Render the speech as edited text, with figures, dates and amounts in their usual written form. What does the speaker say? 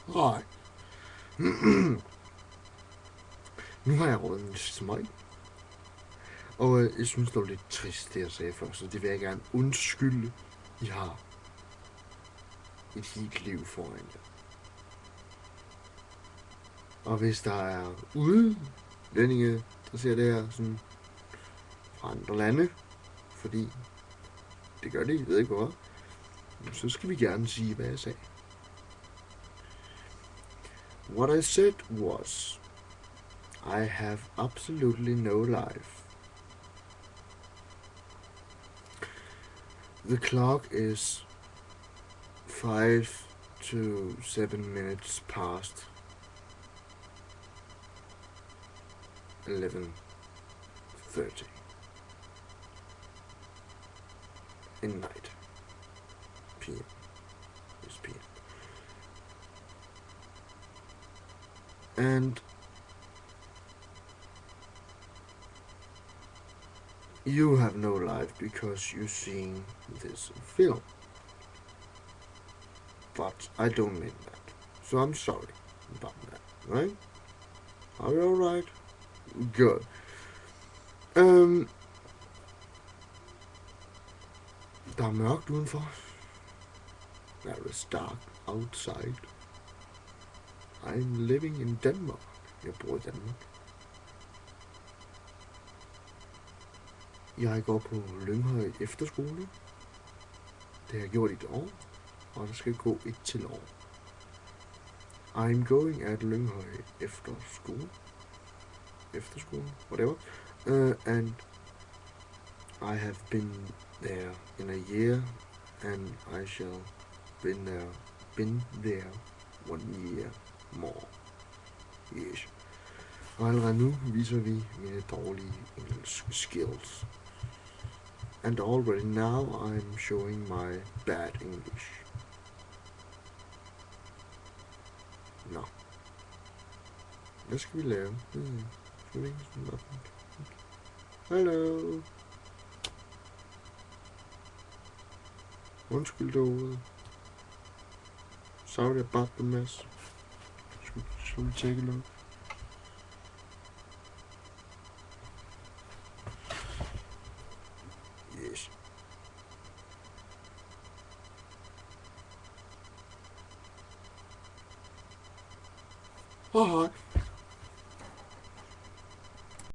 Nej. Nu har jeg rådet en smøg. Og jeg synes, det var lidt trist, det jeg sagde før, så det vil jeg gerne undskylde. I har et helt liv foran jer. Og hvis der er udlændinge, der ser det her sådan fra andre lande, fordi det gør de, jeg ved ikke hvorfor, så skal vi gerne sige, hvad jeg sagde. What I said was, I have absolutely no life. The clock is 5 to 7 minutes past 11:30 in night. PM. It's PM. And you have no life because you've seen this film. But I don't mean that. So I'm sorry about that, right? Are you alright? Good. Der er mørkt udenfor. There is dark outside. I'm living in Denmark. Jeg bor i Danmark. Jeg går på Lynghøj Efterskole. Det har jeg gjort i et år, og der skal gå et til år. I'm going at Lynghøj Efterskole. Efterskole, whatever. And I have been there in a year, and I shall been there 1 year more. Yes. Og allerede nu viser vi mine dårlige engelsk skills. And already now I'm showing my bad English. Nå. Hvad skal vi lave? Hallo. Undskyld derude. Sorry about the mess. Should we take a look? Yes. Hej.